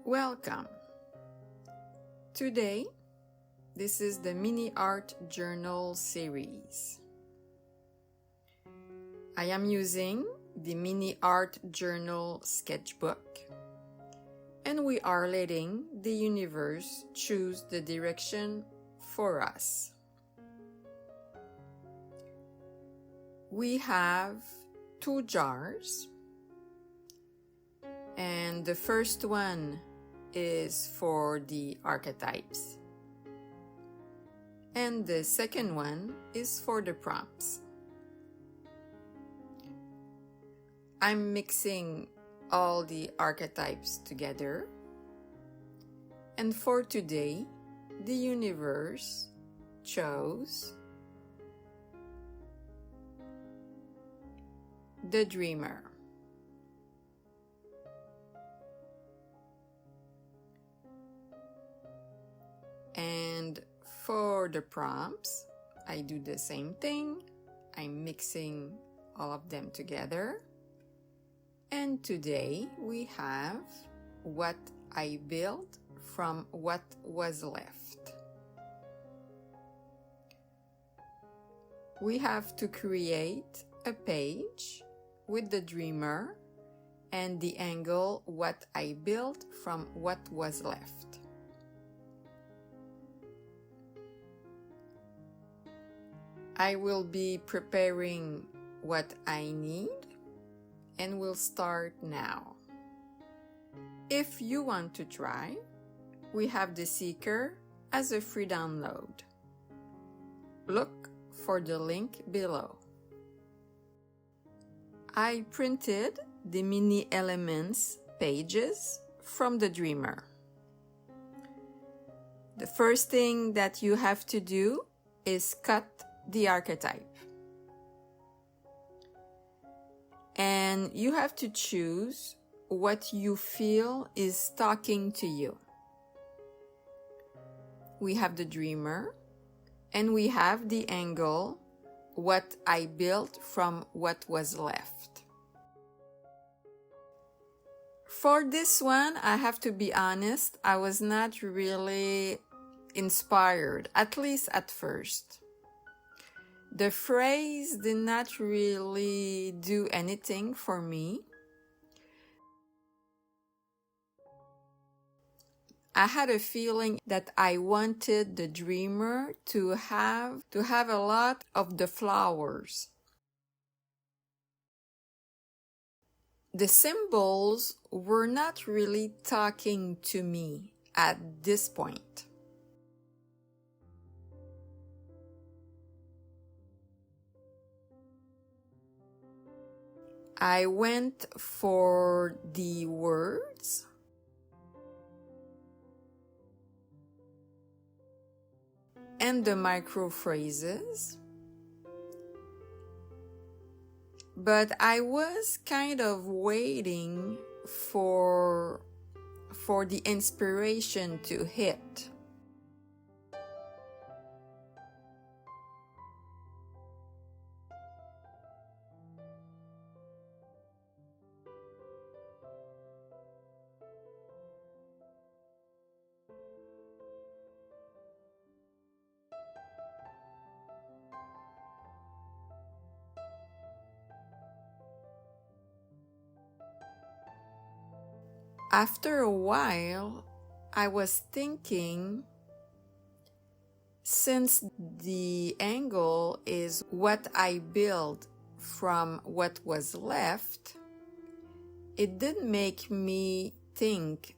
Welcome! Today, this is the mini art journal series. I am using the mini art journal sketchbook, and we are letting the universe choose the direction for us. We have 2 jars, and the first one is for the archetypes, and the second one is for the prompts. I'm mixing all the archetypes together, and for today, the universe chose the dreamer. And for the prompts, I do the same thing. I'm mixing all of them together. And today we have what I built from what was left. We have to create a page with the dreamer and the angle what I built from what was left. I will be preparing what I need and we'll start now. If you want to try, we have the Seeker as a free download. Look for the link below. I printed the mini elements pages from the dreamer. The first thing that you have to do is cut the archetype. And you have to choose what you feel is talking to you. We have the dreamer, and we have the angle, what I built from what was left. For this one, I have to be honest, I was not really inspired, at least at first. The phrase did not really do anything for me. I had a feeling that I wanted the dreamer to have a lot of the flowers. The symbols were not really talking to me at this point. I went for the words and the micro phrases, but I was kind of waiting for the inspiration to hit. After a while, I was thinking, since the angle is what I built from what was left, it did make me think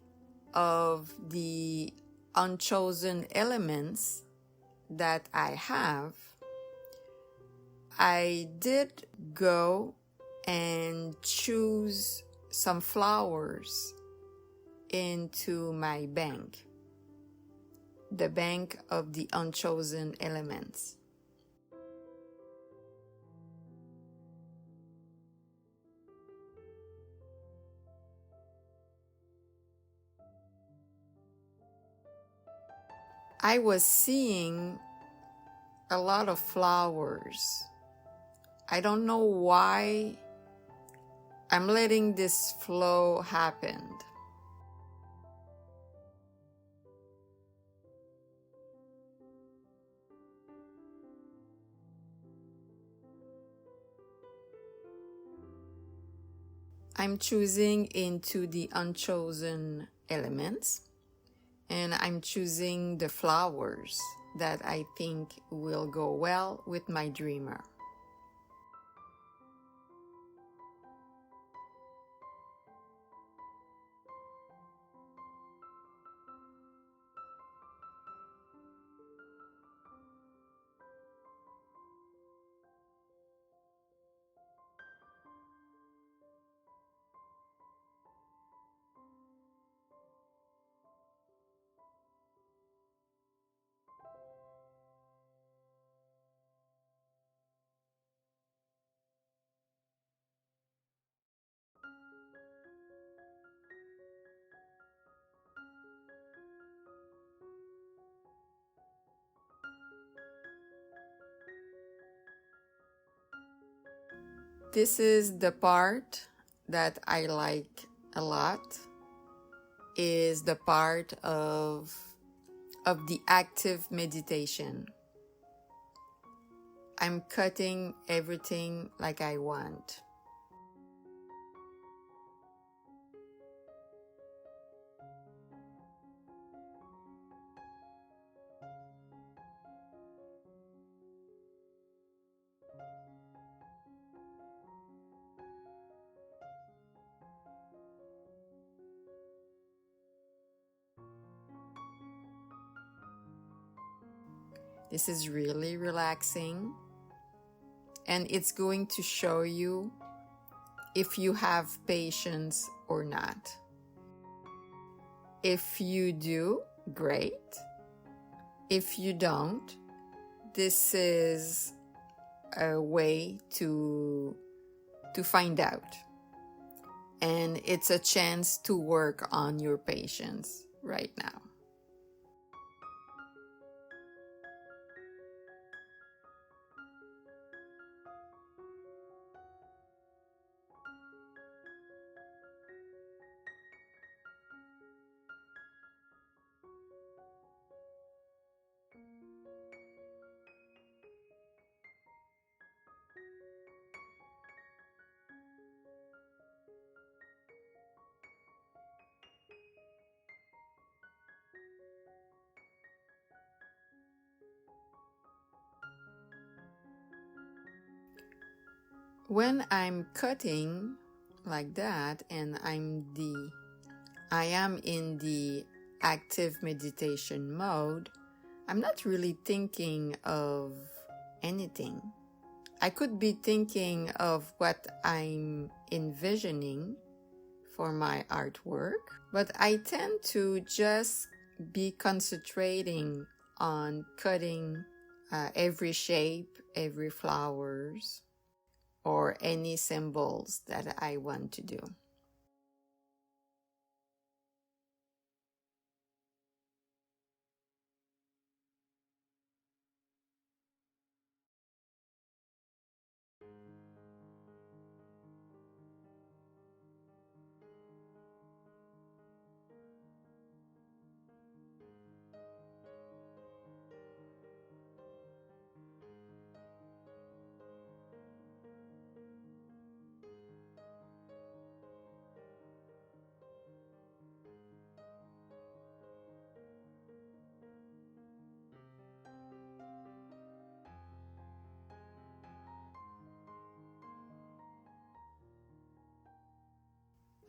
of the unchosen elements that I have. I did go and choose some flowers into my bank, the bank of the unchosen elements. I was seeing a lot of flowers. I don't know why I'm letting this flow happen. I'm choosing into the unchosen elements, and I'm choosing the flowers that I think will go well with my dreamer. This is the part that I like a lot, is the part of the active meditation. I'm cutting everything like I want. This is really relaxing, and it's going to show you if you have patience or not. If you do, great. If you don't, this is a way to find out. And it's a chance to work on your patience right now. When I'm cutting like that and I am in the active meditation mode, I'm not really thinking of anything. I could be thinking of what I'm envisioning for my artwork, but I tend to just be concentrating on cutting every shape, every flowers, or any symbols that I want to do.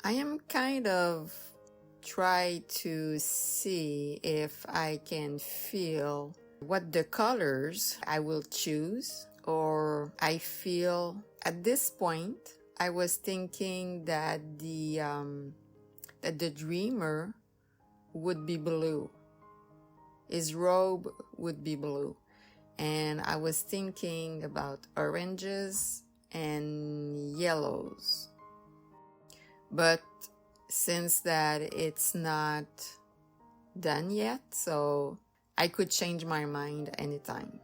I am kind of try to see if I can feel what the colors I will choose, or I feel at this point I was thinking that the dreamer would be blue. His robe would be blue. And I was thinking about oranges and yellows. But since that it's not done yet, so I could change my mind anytime.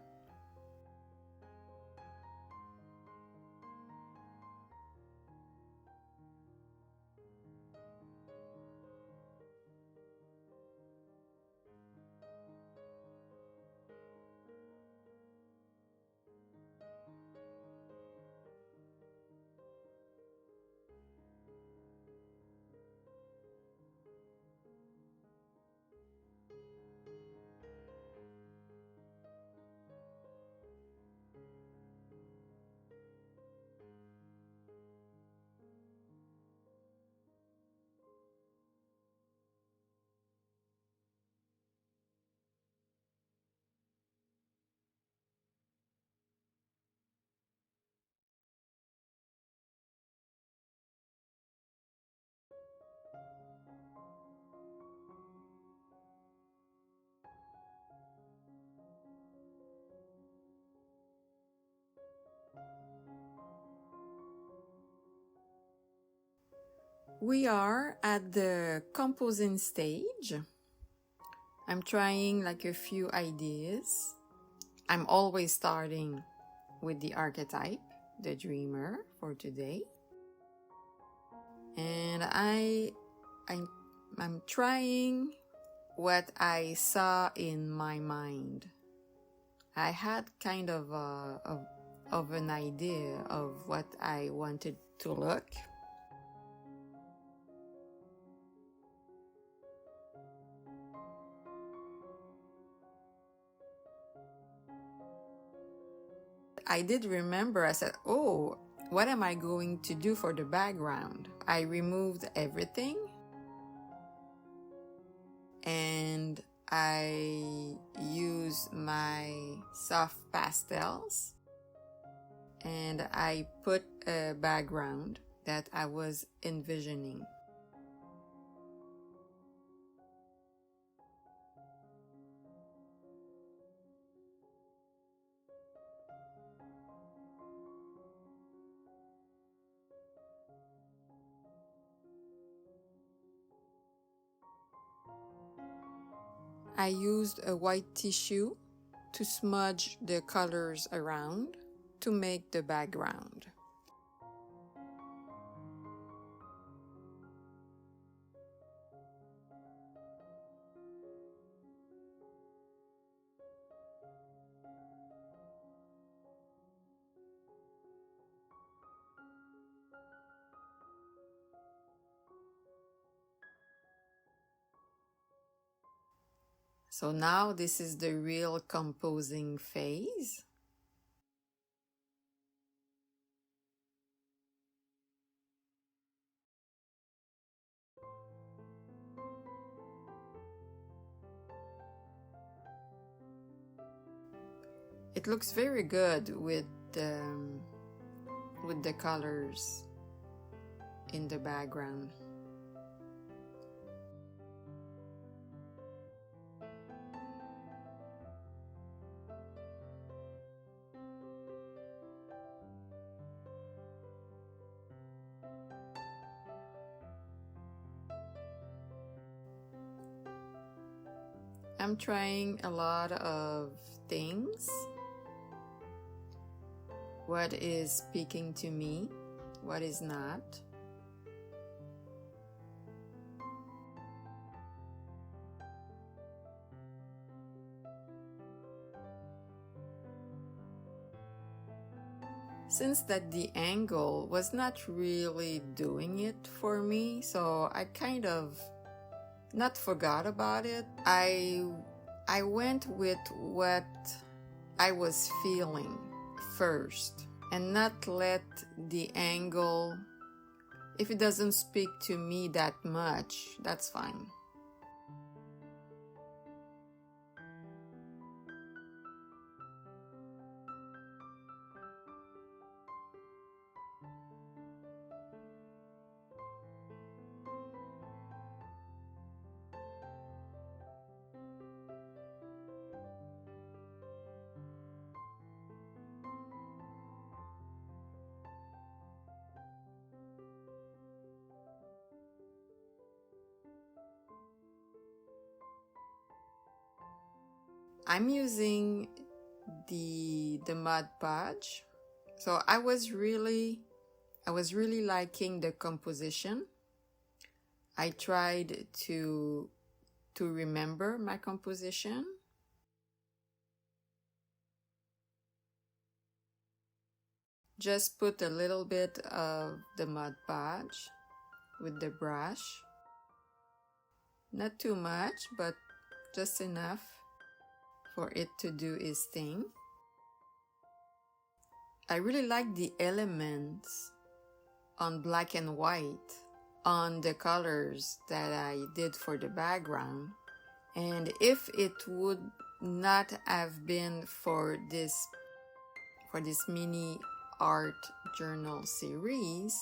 We are at the composing stage. I'm trying like a few ideas. I'm always starting with the archetype, the dreamer, for today. And I'm trying what I saw in my mind. I had kind of an idea of what I wanted to look. I did remember, I said, oh, what am I going to do for the background? I removed everything and I use my soft pastels and I put a background that I was envisioning. I used a white tissue to smudge the colors around to make the background. So now this is the real composing phase. It looks very good with the colors in the background. I'm trying a lot of things. What is speaking to me? What is not? Since that the angle was not really doing it for me, so I kind of not forgot about it. I went with what I was feeling first and not let the angle, if it doesn't speak to me that much, that's fine. I'm using the Mod Podge. So I was really liking the composition. I tried to remember my composition. Just put a little bit of the Mod Podge with the brush. Not too much, but just enough for it to do its thing. I really like the elements on black and white on the colors that I did for the background. And if it would not have been for this mini art journal series,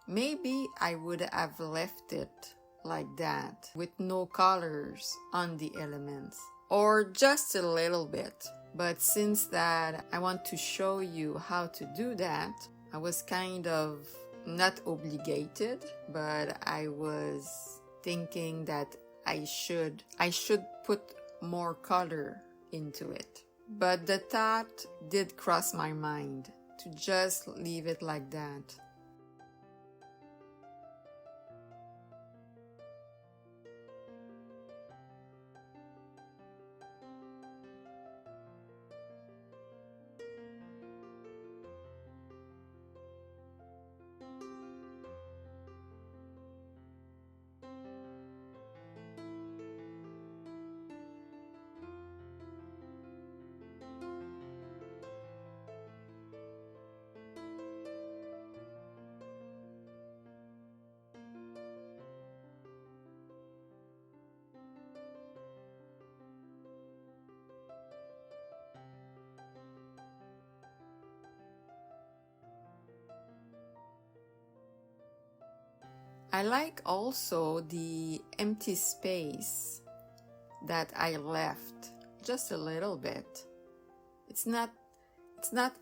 maybe I would have left it like that with no colors on the elements, or just a little bit. But since that I want to show you how to do that, I was kind of not obligated, but I was thinking that I should put more color into it. But the thought did cross my mind to just leave it like that. I like also the empty space that I left, just a little bit. It's not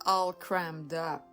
all crammed up.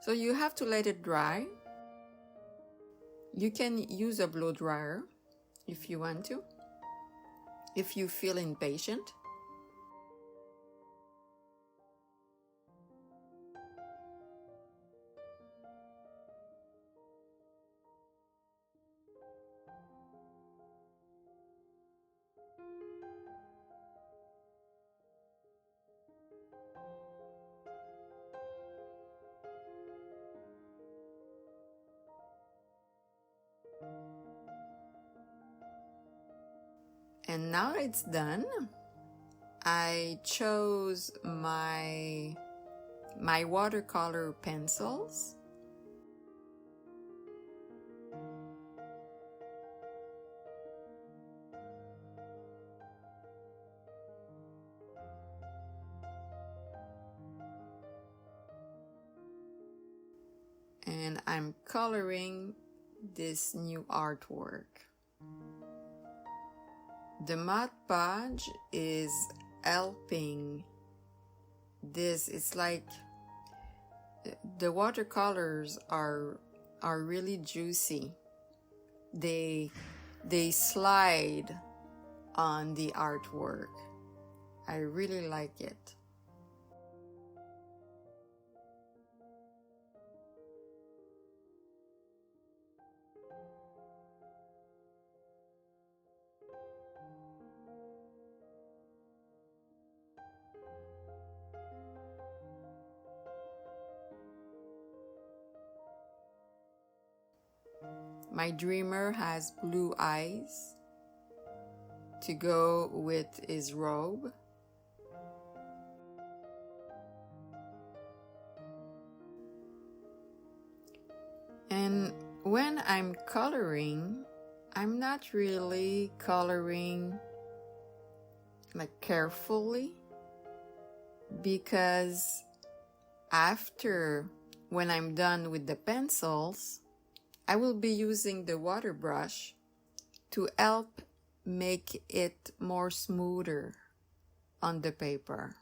So you have to let it dry. You can use a blow dryer if you want to, if you feel impatient. And now it's done. I chose my watercolor pencils. And I'm coloring this new artwork. The Mod Podge is helping this. It's like the watercolors are really juicy. They slide on the artwork. I really like it. My dreamer has blue eyes to go with his robe. And when I'm coloring, I'm not really coloring like carefully, because after, when I'm done with the pencils, I will be using the water brush to help make it more smoother on the paper.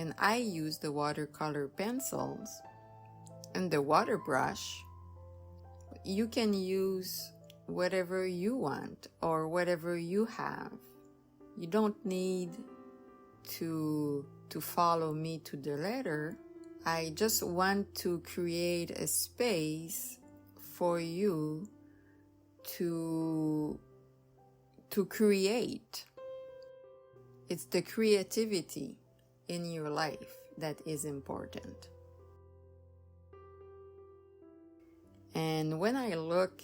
and I use the watercolor pencils and the water brush. You can use whatever you want or whatever you have. You don't need to follow me to the letter. I just want to create a space for you to create. It's the creativity in your life that is important. And when I look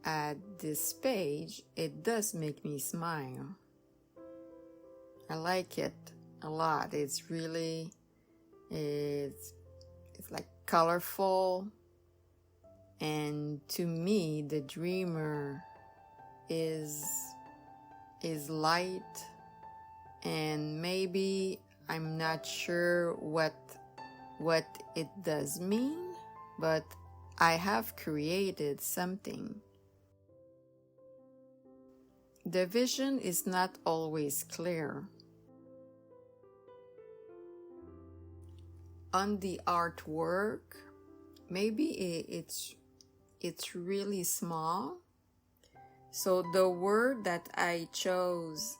at this page, it does make me smile. I like it a lot. It's really, it's like colorful. And to me, the dreamer is light, and maybe I'm not sure what it does mean, but I have created something. The vision is not always clear. On the artwork, maybe it's really small. So the word that I chose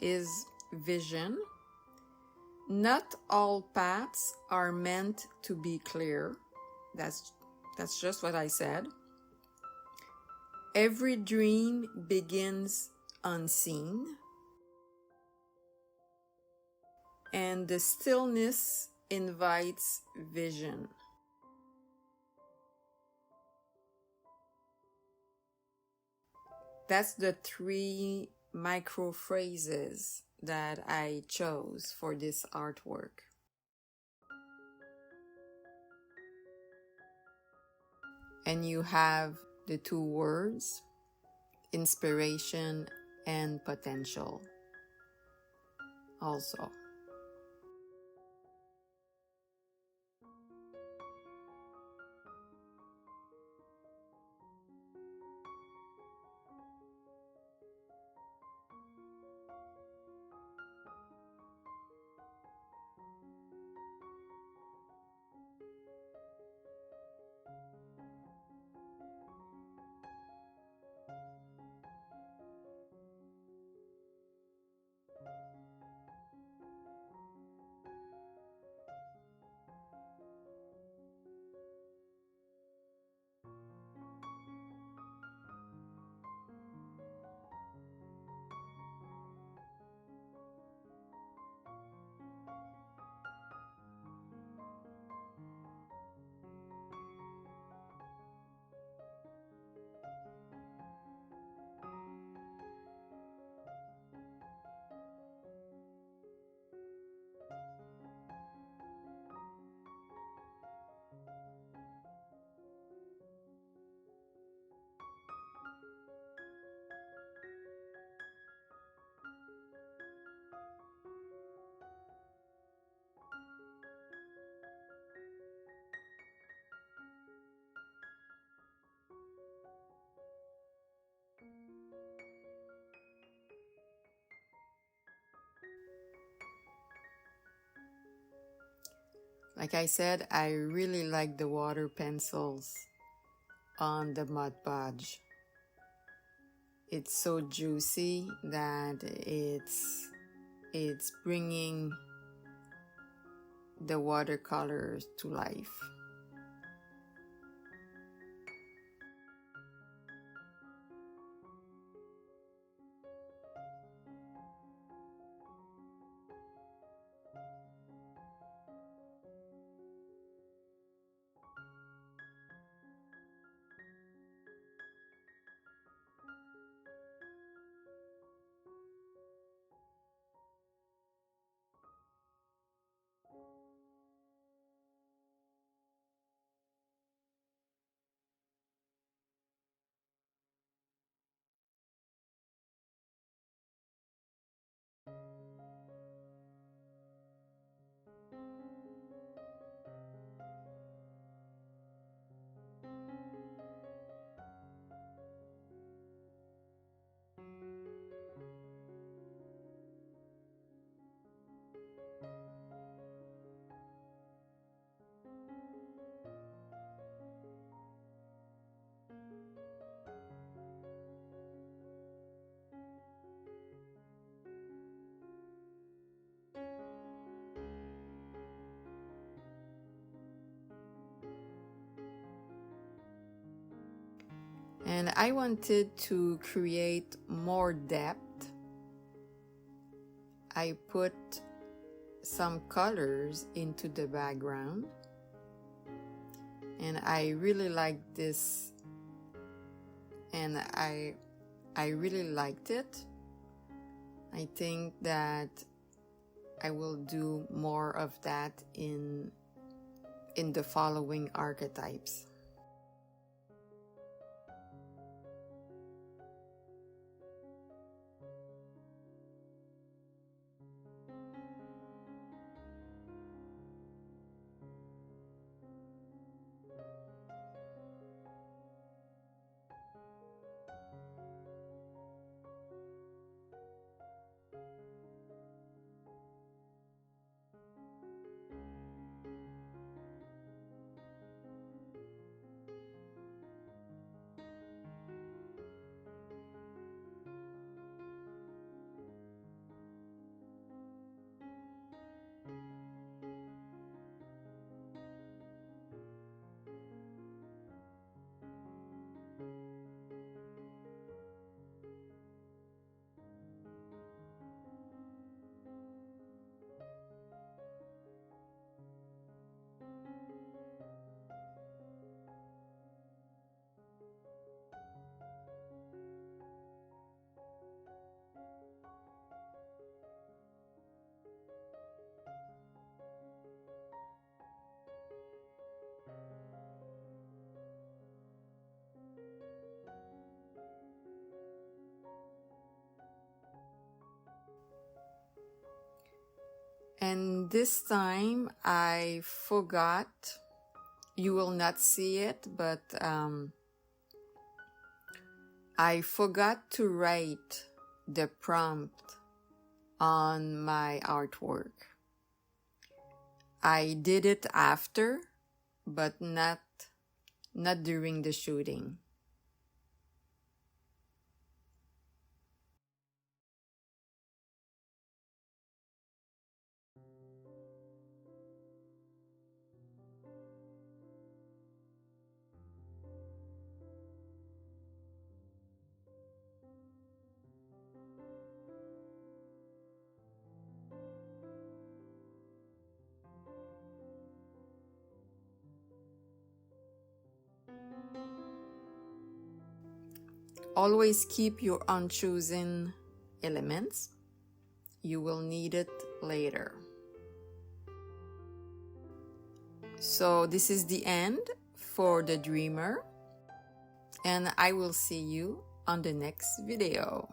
is vision. Not all paths are meant to be clear. That's just what I said. Every dream begins unseen, and the stillness invites vision. That's the 3 micro phrases that I chose for this artwork. And you have the 2 words, inspiration and potential also. Like I said, I really like the water pencils on the Mod Podge. It's so juicy that it's bringing the watercolors to life. and I wanted to create more depth. I put some colors into the background, and I really like this, and I really liked it. I think that I will do more of that in the following archetypes. And this time I forgot, you will not see it, but I forgot to write the prompt on my artwork. I did it after, but not during the shooting. Always keep your unchosen elements. You will need it later. So this is the end for the dreamer, and I will see you on the next video.